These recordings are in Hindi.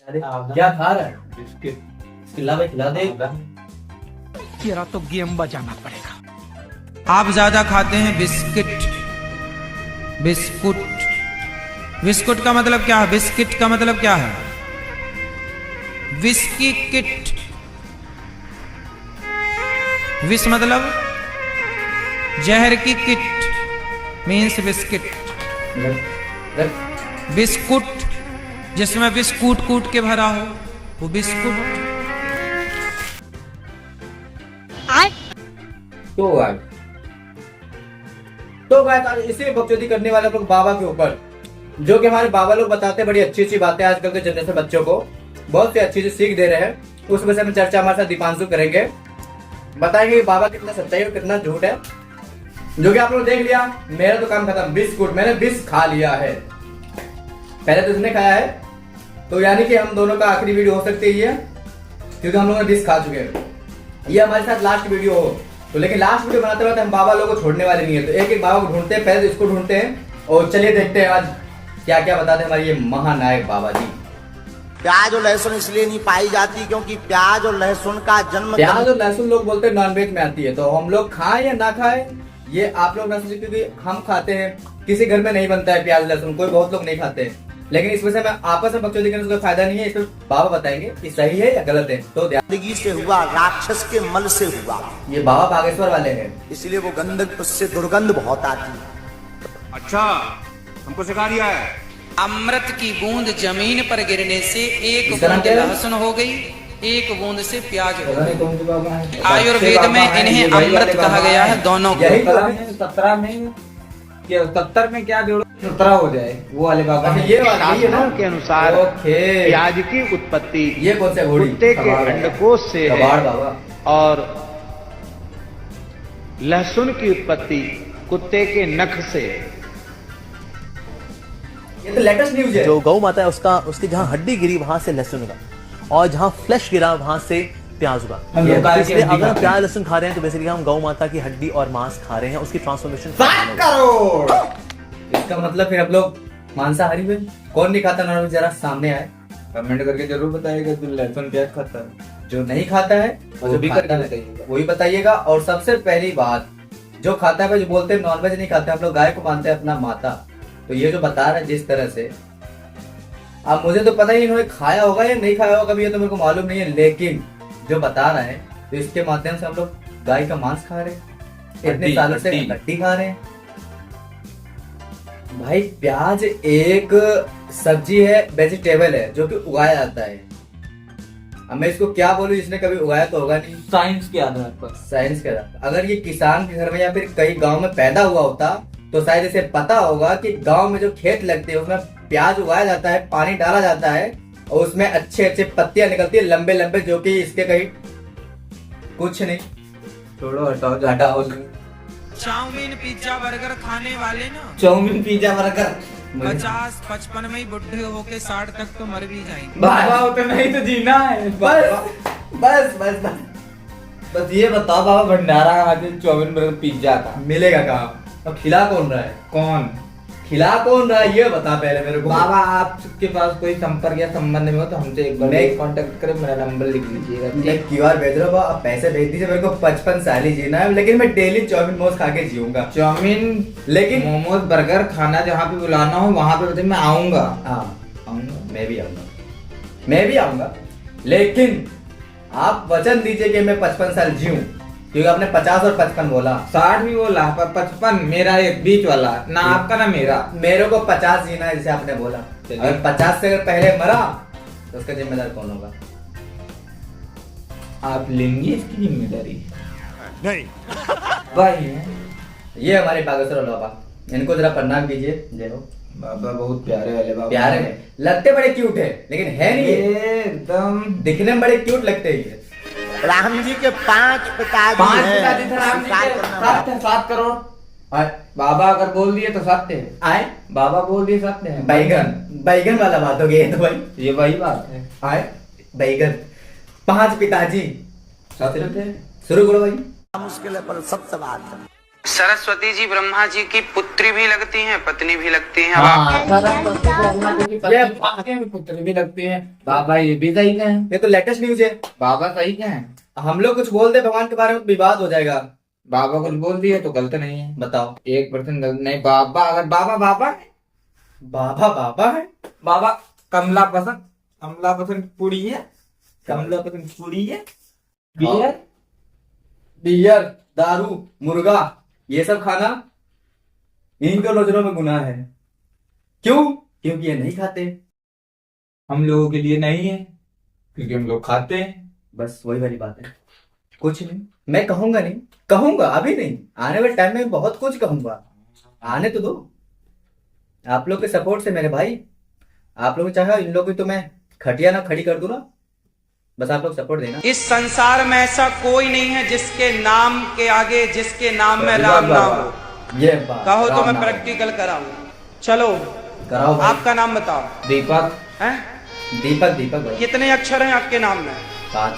अरे क्या खा रहा है? बिस्किट। खिला भाई, खिला दे। तेरा तो गेम बजाना पड़ेगा। आप ज्यादा खाते हैं बिस्किट। बिस्कुट, बिस्कुट का मतलब क्या है? बिस्किट का मतलब क्या है? Whisky kit. विस मतलब जहर की किट मीन्स बिस्किट। बिस्कुट जिसमें बिस्कुट कूट के भरा हो वो बिस्कुट। तो गाइस आज इसी बकचोदी करने वाले लोग बाबा के ऊपर, जो कि हमारे बाबा लोग बताते हैं बड़ी अच्छी अच्छी बातें आजकल के जनरेशन बच्चों को बहुत सी अच्छी अच्छी सीख दे रहे हैं। उस वजह से हम चर्चा हमारे साथ दीपांशु करेंगे, बताएंगे कि बाबा कितना सच्चाई और कितना झूठ है। जो कि आप लोग देख लिया, मेरा तो काम खत्म। बिस्कुट मैंने बिस खा लिया है, पहले तो इसने खाया है, तो यानी कि हम दोनों का आखिरी वीडियो हो सकती है ये, क्योंकि हम लोग बिस खा चुके हैं। ये हमारे साथ लास्ट वीडियो हो तो, लेकिन लास्ट वीडियो बनाते वक्त हम बाबा लोगों को छोड़ने वाले नहीं है। तो एक एक बाबा को ढूंढते हैं, पहले तो इसको ढूंढते हैं और चलिए देखते हैं आज क्या क्या बताते हैं हमारे ये महानायक बाबा जी। प्याज और लहसुन इसलिए नहीं पाई जाती क्योंकि प्याज और लहसुन का जन्म प्याज और लहसुन लोग बोलते हैं नॉनवेज में आती है, तो हम लोग खाएं या ना खाएं ये आप लोग ना सोचिए, क्योंकि हम खाते हैं। किसी घर में नहीं बनता है प्याज लहसुन, कोई बहुत लोग नहीं खाते हैं, लेकिन इस वजह से मैं आपस में बकचोदी करने से कोई फायदा नहीं है। इसमें बाबा बताएंगे कि सही है या गलत है। तो गंदगी से हुआ, राक्षस के मल से हुआ, ये बाबा बागेश्वर वाले हैं, इसलिए वो गंदग, उससे दुर्गंध बहुत आती है। अच्छा, हमको सिखा दिया है। अमृत की बूंद जमीन पर गिरने से एक इसका नाम बूंद क्या है? लहसुन हो गई, एक बूंद से प्याज हो पता गई। नहीं कौन सी बाबा है। आयुर्वेद में इन्हें अमृत कहा गया है, दोनों को। यही तो 17 में क्या 70 में क्या जोड़ो 17 हो जाए, वो वाले बाबा अच्छा, हैं। ये वाला ये ना शास्त्रों के अनुसार ओके। प्याज की उत्पत्ति ये कौन सा घोड़ी? कुत्ते के कबाड़ है। अंडकोश से है कबाड़ बाबा। और लहसुन की उत्पत्ति कुत्ते के नख से है। ये तो लेटेस्ट न्यूज है। जो गौ माता है उसका, उसकी जहाँ हड्डी गिरी वहां से लहसुन उगा, और जहाँ फ्लैश गिरा वहां से प्याज उगा। हम लोग गाय की इसलिए हड्डी अगर हम खाते प्याज लहसुन खा रहे हैं तो बेसिकली हम गौ माता की हड्डी और मांस खा रहे हैं, उसकी ट्रांसफॉर्मेशन 7 करोड़। इसका मतलब फिर हम लोग मांसाहारी हुए। कौन नहीं खाता नॉनवेज, जरा सामने आए, कमेंट करके जरूर बताइएगा जो लहसुन प्याज खाता है। जो नहीं खाता है वो जो भी खाता करके है, बताइएगा। वही बताइएगा। और सबसे पहली बात, जो खाता है जो बोलते हैं नॉनवेज नहीं खाते, हम लोग गाय को मानते हैं अपना माता, तो ये जो बता रहे हैं जिस तरह से, अब मुझे तो पता ही इन्होंने खाया होगा या नहीं खाया होगा कभी, ये तो मेरे को मालूम नहीं है, लेकिन जो बता रहे हैं तो इसके माध्यम से हम लोग गाय का मांस खा रहे हैं, इतने हड्डी, सालों से हड्डी। हड्डी खा रहे हैं। भाई प्याज एक सब्जी है, वेजिटेबल है, जो कि उगाया जाता है। अब मैं इसको क्या बोलूं, जिसने कभी उगाया तो होगा नहीं। साइंस के आधार पर। साइंस के आधार, अगर ये किसान के घर में या फिर कई गांव में पैदा हुआ होता तो शायद इसे पता होगा कि गांव में जो खेत लगते हैं उसमें प्याज उगाया जाता है, पानी डाला जाता है और उसमें अच्छे अच्छे पत्तियां निकलती है लंबे लंबे, जो कि इसके कहीं कुछ नहीं। छोड़ो, हटाओ, हटाओ। चाउमीन पिज्जा बर्गर खाने वाले ना चाउमीन पिज्जा बर्गर 50-55 में ही बुढ़े होके 60 तक तो मर भी जाएंगे। बाबा उतना ही तो जीना है। बस बस बस बस बस ये बताओ बाबा, भंडारा आज चाउमीन बर्गर पिज्जा का मिलेगा कहाँ? अब खिला कौन रहा है? कौन? खिला कौन रहा है ये बता पहले मेरे को। बाबा आपके पास कोई संपर्क या संबंध में हो तो हमसे एक बार मैं- कांटेक्ट करें, मेरा नंबर लिख लीजिएगा। मैं QR भेज रहा हूँ, आप पैसे भेज दीजिए। मेरे को 55 साल ही जीना है, लेकिन मैं डेली चाउमीन मोमोज खा के जीऊंगा। चाउमीन लेकिन मोमोज बर्गर खाना जहाँ पे बुलाना हो वहाँ पे बताइए, मैं आऊंगा। हाँ आऊंगा। मैं भी आऊंगा, लेकिन आप वचन दीजिए कि मैं 55 साल जीऊं, क्योंकि आपने 50 और 55 बोला। 60 भी बोला पर 55 मेरा एक बीच वाला, ना आपका ना मेरा। मेरे को 50 जीना है जैसे आपने बोला। चलिए। अगर 50 से अगर पहले मरा तो उसका जिम्मेदार कौन होगा? आप लेंगे इसकी जिम्मेदारी? नहीं। भाई ये हमारे बागेश्वर वाले बाबा, इनको जरा प्रणाम कीजिए। जय हो। बाबा बहुत प्यारे वाले बाबा। प्यारे हैं, लगते बड़े क्यूट है, लेकिन है नहीं ये। एकदम दिखने में बड़े क्यूट लगते हैं ये। राम जी के 5 पिताजी 5 हैं। पिताजी थे राम जी स्वीकार के, करना 7 थे, 7 करोड़। और बाबा अगर बोल दिए तो सत्य है। आए बाबा बोल दिए सत्य है। बैगन वाला बात हो गई है तो भाई। ये वही बात है। आए बैगन, 5 पिताजी सत्य थे। शुरू करो भाई। मुश्किल है पर सत्य बात है। सरस्वती जी ब्रह्मा जी की पुत्री भी लगती हैं, पत्नी भी लगती हैं। अब हाँ, सरस्वती ब्रह्मा जी की पत्नी बाबा की पुत्री भी लगती है। बाबा ये भी सही है। ये तो लेटेस्ट न्यूज है। बाबा सही है। हम लोग कुछ बोल दे भगवान के बारे में तो विवाद हो जाएगा। बाबा कुछ बोल दिए तो गलत नहीं है। बताओ। 1% गलत नहीं। बाबा अगर बाबा बाबा है, बाबा बाबा है। बाबा कमला पसंद पूरी है, कमला पसंद पूरी है। बियर बियर, दारू, मुर्गा, ये सब खाना इनके नजरों में गुनाह है। क्यों? क्योंकि ये नहीं खाते। हम लोगों के लिए नहीं है क्योंकि हम लोग खाते हैं। बस वही वाली बात है, कुछ नहीं। मैं कहूंगा नहीं, कहूंगा अभी नहीं, आने वाले टाइम में बहुत कुछ कहूंगा। आने तो दो, आप लोग के सपोर्ट से मेरे भाई। आप लोग चाहे इन लोगों की तो मैं खटिया ना खड़ी कर दूं ना, बस आप लोग सपोर्ट देना। इस संसार में ऐसा कोई नहीं है जिसके नाम के आगे, जिसके नाम में राम ना हो। ये बात कहो तो राम मैं नाम। प्रैक्टिकल कराऊं। चलो कराओ भाई। आपका नाम बताओ। दीपक हैं? दीपक भाई। कितने अक्षर हैं आपके नाम में? 5।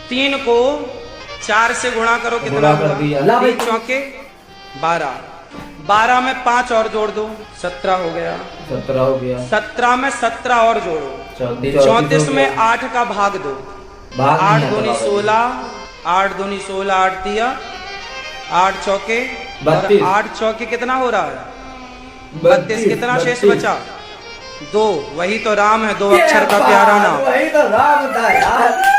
3 को 4 से गुणा करो, कितना गुणा कर हुआ? दिया। ला भाई। 3 चौके 12, 12 में 5 और जोड़ दो, 17 हो गया। 17 हो गया। 17 में 17 और जोड़ो, 34 34 में 8 का भाग दो। भाग 8 नहीं दूनी आता 16, 8 दूनी 16, 8 दिया, 8 चौके 32। 8 चौके कितना हो रहा है? 32। कितना शेष बचा? 2। वही तो राम है, 2 अक्षर का प्यारा नाम। वही तो राम था यार।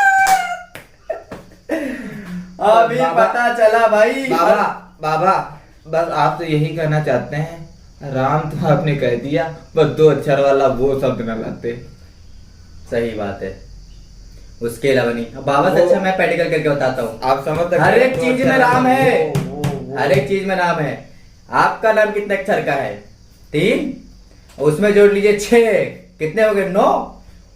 अभी पता चला भाई। बाबा बस आप तो यही कहना चाहते हैं, राम तो आपने कह दिया, बस 2 अक्षर वाला वो शब्द न लाते। सही बात है, उसके अलावा नहीं। अब बाबा से अच्छा मैं प्रैक्टिकल करके बताता हूँ। आप समझ सकते हर हैं, एक 2 चीज अक्षर में नाम वाला है, वो। हर एक चीज में नाम है। आपका नाम कितने अक्षर का है? 3। उसमें जोड़ लीजिए 6, कितने हो गए? 9।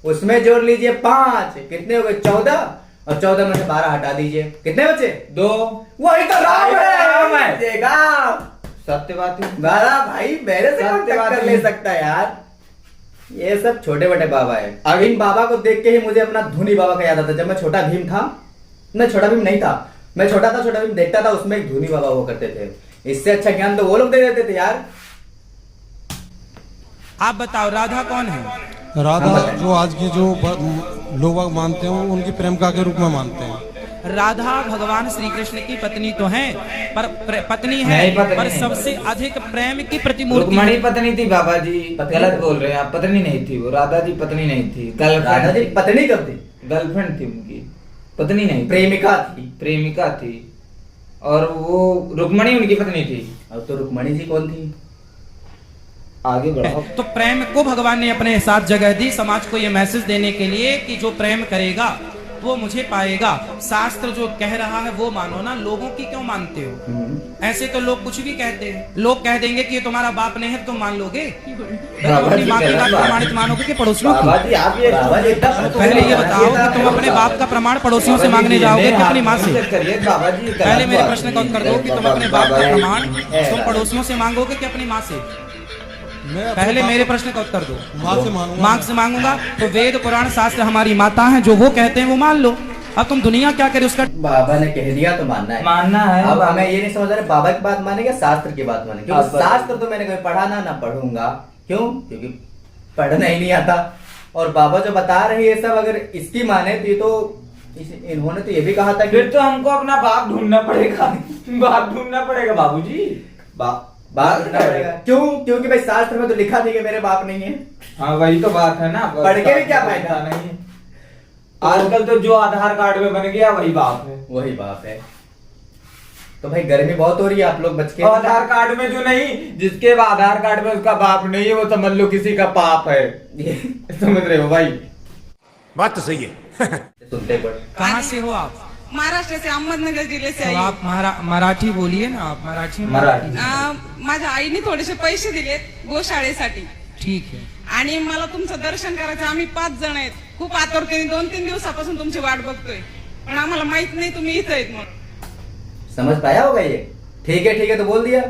उसमें जोड़ लीजिए 5, कितने हो गए? 14। और 14 में से 12 हटा दीजिए, कितने बचे? 2। वही तो राम राम है। है। देखा, सत्य बात है। बारा भाई मेरे से कौन सत्य बात टक्कर है। ले सकता है यार। ये सब छोटे बड़े बाबा है। अब इन बाबा को देख के ही मुझे अपना धूनी बाबा का याद आता। जब मैं छोटा भीम था, मैं छोटा भीम नहीं था, मैं छोटा था, छोटा भीम देखता था, उसमें एक धूनी बाबा हुआ करते थे। इससे अच्छा ज्ञान तो वो लोग दे देते थे यार। आप बताओ राधा कौन है? राधा जो आज की जो लोग मानते हैं उनकी प्रेमिका के रूप में मानते हैं। राधा भगवान श्री कृष्ण की पत्नी तो है, पर पत्नी है, नहीं, पत्नी पर नहीं। सबसे अधिक प्रेम की प्रतिमूर्ति रुक्मणी पत्नी थी बाबा जी। पत्नी गलत थी। बोल रहे हैं आप। पत्नी नहीं थी वो, राधा जी पत्नी नहीं थी, राधा जी पत्नी कब थी? गर्लफ्रेंड थी उनकी, पत्नी नहीं थी। प्रेमिका थी। प्रेमिका थी, और वो रुक्मणी उनकी पत्नी थी। अब तो रुक्मणी जी कौन थी? आगे बढ़ाओ। तो प्रेम को भगवान ने अपने साथ जगह दी, समाज को ये मैसेज देने के लिए कि जो प्रेम करेगा वो मुझे पाएगा। शास्त्र जो कह रहा है वो मानो ना, लोगों की क्यों मानते हो? ऐसे तो लोग कुछ भी कहते हैं। लोग कह देंगे कि ये तुम्हारा बाप नहीं है, तुम मान लोगे? तुम अपनी माँ की बात प्रमाणित मानोगे कि पड़ोसियों की? बाबा जी आप ये पहले ये बताओ कि तुम अपने बाप का प्रमाण पड़ोसियों से मांगने जाओगे कि अपनी माँ से? बाबा जी पहले मेरे प्रश्न का उत्तर दो कि तुम अपने बाप का प्रमाण तुम पड़ोसियों से मांगोगे कि अपनी माँ से? मैं पहले मेरे प्रश्न का उत्तर दो। माँ से मानूंगा। माँ से मांगूंगा तो वेद पुराण शास्त्र हमारी माता है, जो वो कहते हैं वो मान लो। अब तुम दुनिया क्या करे उसका? बाबा ने कह दिया तो मानना है। मानना है। अब हमें ये नहीं समझ रहे बाबा की बात माने या शास्त्र की बात माने, क्योंकि आप बताइए। शास्त्र तो मैंने कभी पढ़ा ना पढ़ूंगा। क्यों? क्योंकि पढ़ना ही नहीं आता। और बाबा जो बता रहे हैं ये सब अगर इसकी माने तो ये तो इन्होंने तो ये भी कहा था कि फिर तो हमको अपना बाप ढूंढना पड़ेगा। बाप ढूंढना पड़ेगा बाबूजी। बाप ढूंढना पड़ेगा। क्यों? क्योंकि भाई शास्त्र में तो लिखा नहीं कि मेरे बाप नहीं है। हाँ वही तो बात है ना। पढ़ के भी क्या फायदा? नहीं। आजकल तो जो आधार कार्ड में बन गया वही बाप है। वही बाप है। तो भाई गर्मी बहुत हो रही है, आप लोग बच के। और आधार कार्ड में जो नहीं, जिसके आधार कार्ड में उसका बाप नहीं है वो समझ लो किसी का पाप है। समझ रहे हो भाई? बात तो सही है। सुनते पढ़। कहाँ से हो आप? महाराष्ट्र से, अहमदनगर जिल्हे से तो आई. आप मराठी बोलिए ना, आप मराठी में मराठी. माझ्या आईने थोडेसे पैसे दिलेत गोशाळेसाठी. ठीक है. आणि मला तुमचं दर्शन करायचं. आम्ही 5 जण आहेत. खूप आतुरतेने 2-3 दिवसापासून तुमची वाट बघतोय, पण आम्हाला माहित नाही तुम्ही इथं आहेत म्हणून. समझ पाया होगा ये? ठीक है तो बोल दिया.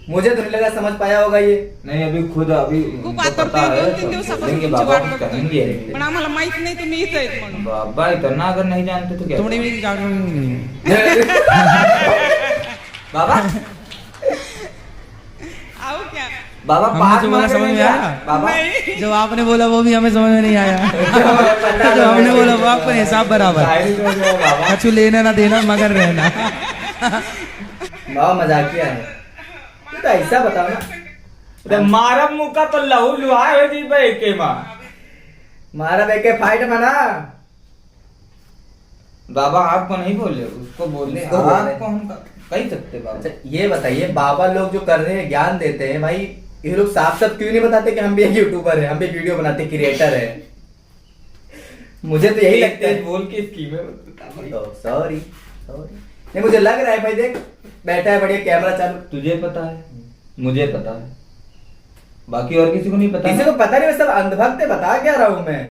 मुझे तो नहीं लगा समझ पाया होगा ये. नहीं अभी खुद अभी खूप आतुरतेने 2-3 दिवसापासून तुमची बाबा वाट कुछ बघतोय, कहेंगे. पण आम्हाला माहित नाही तुम्ही इथं आहेत म्हणून. बाबा इतना अगर नहीं जानते तो क्या? थोड़ी मेरी बाबा आओ क्या बाबा हमने पाँच जो बोला मांग समझ रहे में हैं आया? क्या? बाबा जो आपने बोला वो भी हमें समझ में नहीं आया। जो हमने बोला वो आपको हिसाब बराबर। शायरी तो जो है बाबा कछु लेना ना देना मगर रहना। बाबा मजाकिया है, तो ऐसा बताओ ना। तो मारा मुंह का तो लहू लुहा है जी भाई के माँ। मारा बेके फाइट में ना। बाबा आपको नहीं बोले, उसको बोले। उसको बोले। आपको हम कह सकते बाबा। अच्छा ये बताइए, बाबा लोग जो कर रहे हैं ज्ञान देते हैं भाई, ये लोग साफ साफ क्यों नहीं बताते कि हम भी एक यूट्यूबर है, हम भी वीडियो बनाते क्रिएटर है? मुझे तो यही लगता है। बोल के स्कीमें सॉरी नहीं, मुझे लग रहा है भाई, देख बैठा है बढ़िया कैमरा चालू। तुझे पता है, मुझे पता है, बाकी और किसी को नहीं पता। किसी को पता नहीं, मैं सब अंधभक्त बता क्या रहा हूँ मैं।